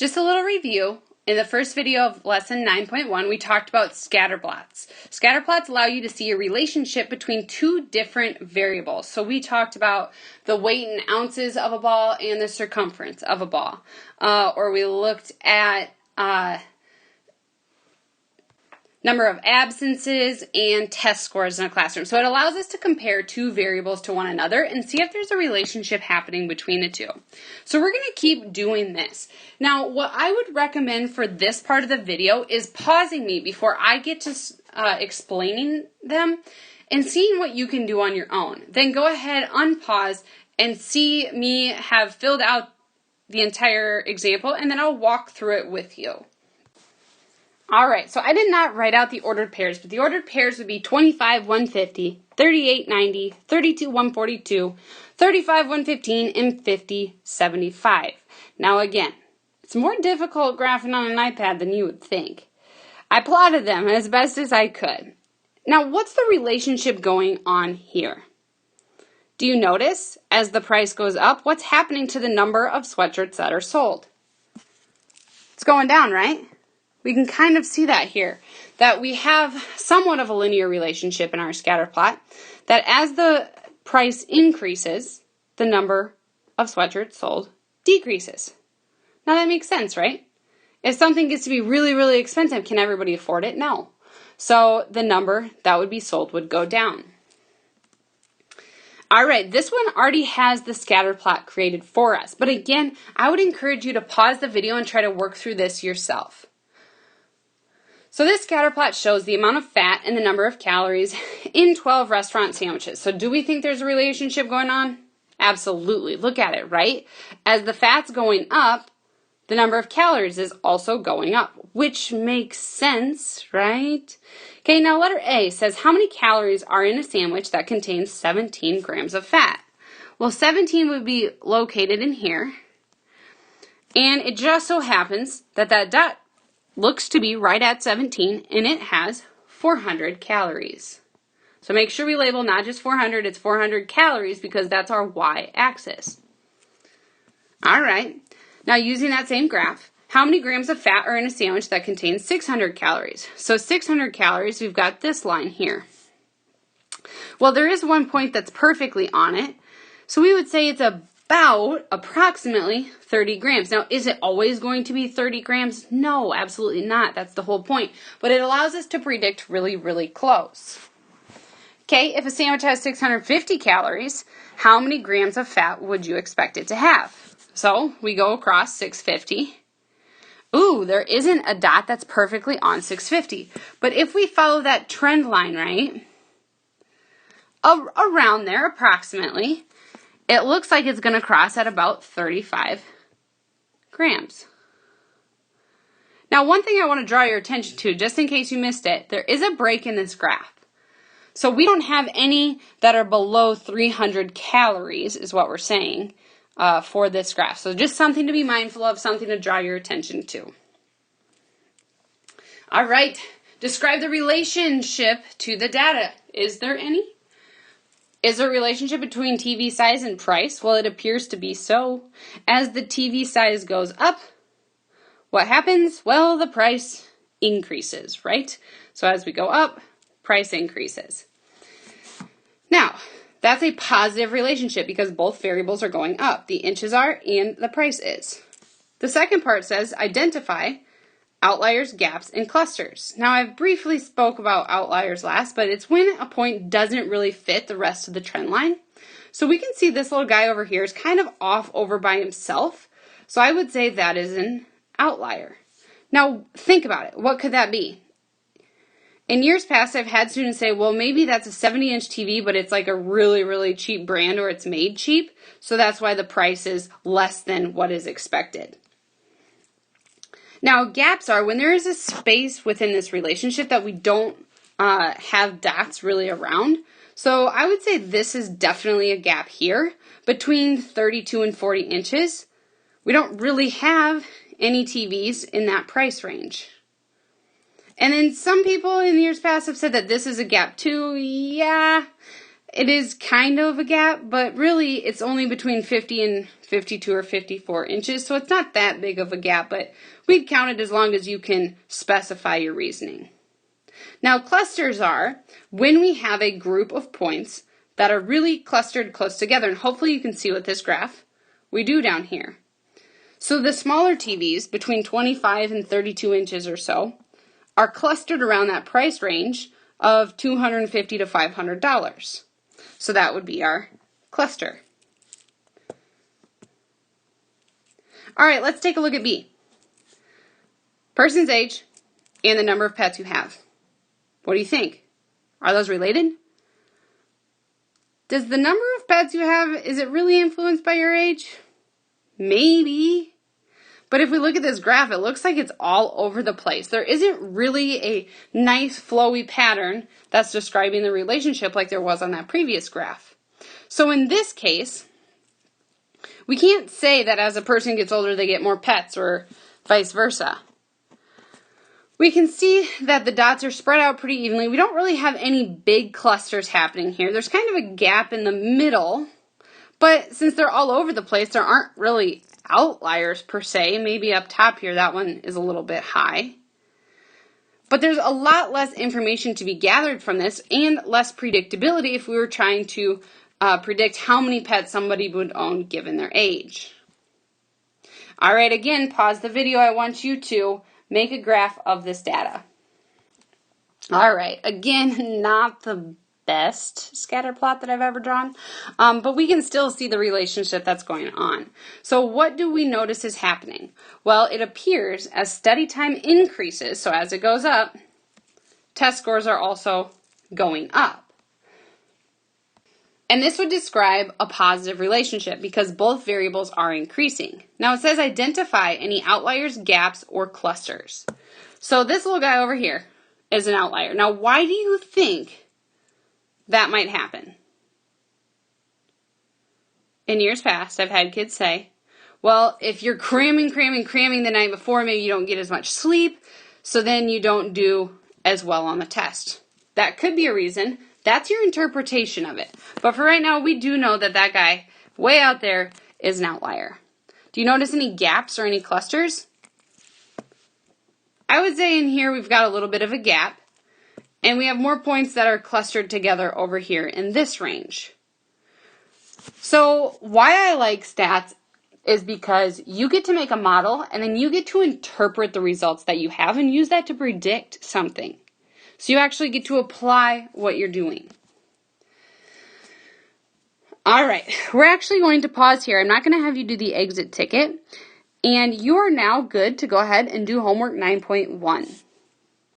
Just a little review. In the first video of lesson 9.1, we talked about scatter plots. Scatter plots allow you to see a relationship between two different variables. So we talked about the weight in ounces of a ball and the circumference of a ball. Or we looked at number of absences and test scores in a classroom. So it allows us to compare two variables to one another and see if there's a relationship happening between the two. So we're going to keep doing this. Now, what I would recommend for this part of the video is pausing me before I get to explaining them and seeing what you can do on your own. Then go ahead, unpause, and see me have filled out the entire example, and then I'll walk through it with you. All right, so I did not write out the ordered pairs, but the ordered pairs would be 25, 150, 38, 90, 32, 142, 35, 115, and 50, 75. Now again, it's more difficult graphing on an iPad than you would think. I plotted them as best as I could. Now, what's the relationship going on here? Do you notice, as the price goes up, what's happening to the number of sweatshirts that are sold? It's going down, right? We can kind of see that here, that we have somewhat of a linear relationship in our scatter plot, that as the price increases, the number of sweatshirts sold decreases. Now that makes sense, right? If something gets to be really, really expensive, can everybody afford it? No. So the number that would be sold would go down. All right, this one already has the scatter plot created for us. But again, I would encourage you to pause the video and try to work through this yourself. So this scatter plot shows the amount of fat and the number of calories in 12 restaurant sandwiches. So do we think there's a relationship going on? Absolutely. Look at it, right? As the fat's going up, the number of calories is also going up, which makes sense, right? Okay, now letter A says how many calories are in a sandwich that contains 17 grams of fat? Well, 17 would be located in here, and it just so happens that that dot looks to be right at 17, and it has 400 calories. So make sure we label not just 400, it's 400 calories because that's our y-axis. All right, now using that same graph, how many grams of fat are in a sandwich that contains 600 calories? So 600 calories, we've got this line here. Well, there is one point that's perfectly on it, so we would say it's about approximately 30 grams. Now, is it always going to be 30 grams? No, absolutely not. That's the whole point. But it allows us to predict really, really close. Okay, if a sandwich has 650 calories, how many grams of fat would you expect it to have? So we go across 650. Ooh, there isn't a dot that's perfectly on 650. But if we follow that trend line, right, around there approximately, it looks like it's going to cross at about 35 grams. Now, one thing I want to draw your attention to, just in case you missed it, there is a break in this graph. So we don't have any that are below 300 calories, is what we're saying, for this graph. So just something to be mindful of, something to draw your attention to. All right, describe the relationship to the data. Is there any? Is there a relationship between TV size and price? Well, it appears to be so. As the TV size goes up, what happens? Well, the price increases, right? So as we go up, price increases. Now, that's a positive relationship because both variables are going up. The inches are and the price is. The second part says identify outliers, gaps, and clusters. Now, I briefly spoke about outliers last, but it's when a point doesn't really fit the rest of the trend line. So we can see this little guy over here is kind of off over by himself. So I would say that is an outlier. Now, think about it. What could that be? In years past, I've had students say, well, maybe that's a 70-inch TV, but it's like a really, really cheap brand or it's made cheap. So that's why the price is less than what is expected. Now, gaps are when there is a space within this relationship that we don't have dots really around. So I would say this is definitely a gap here between 32 and 40 inches. We don't really have any TVs in that price range. And then some people in years past have said that this is a gap too. Yeah, it is kind of a gap, but really it's only between 50 and 52 or 54 inches, so it's not that big of a gap, but we'd count it as long as you can specify your reasoning. Now, clusters are when we have a group of points that are really clustered close together, and hopefully you can see with this graph we do down here. So the smaller TVs, between 25 and 32 inches or so, are clustered around that price range of $250 to $500. So that would be our cluster. All right, let's take a look at B. Person's age and the number of pets you have. What do you think? Are those related? Does the number of pets you have, is it really influenced by your age? Maybe. But if we look at this graph, it looks like it's all over the place. There isn't really a nice flowy pattern that's describing the relationship like there was on that previous graph. So in this case, we can't say that as a person gets older they get more pets or vice versa. We can see that the dots are spread out pretty evenly. We don't really have any big clusters happening here. There's kind of a gap in the middle, but since they're all over the place, there aren't really outliers per se. Maybe up top here, that one is a little bit high. But there's a lot less information to be gathered from this and less predictability if we were trying to predict how many pets somebody would own given their age. All right, again, pause the video. I want you to make a graph of this data. All right, again, not the best scatter plot that I've ever drawn, but we can still see the relationship that's going on. So what do we notice is happening? Well, it appears as study time increases, so as it goes up, test scores are also going up. And this would describe a positive relationship because both variables are increasing. Now it says identify any outliers, gaps, or clusters. So this little guy over here is an outlier. Now why do you think that might happen? In years past, I've had kids say, well, if you're cramming the night before, maybe you don't get as much sleep, so then you don't do as well on the test. That could be a reason. That's your interpretation of it. But for right now, we do know that that guy way out there is an outlier. Do you notice any gaps or any clusters? I would say in here we've got a little bit of a gap, and we have more points that are clustered together over here in this range. So why I like stats is because you get to make a model, and then you get to interpret the results that you have and use that to predict something. So you actually get to apply what you're doing. All right, we're actually going to pause here. I'm not going to have you do the exit ticket. And you are now good to go ahead and do homework 9.1.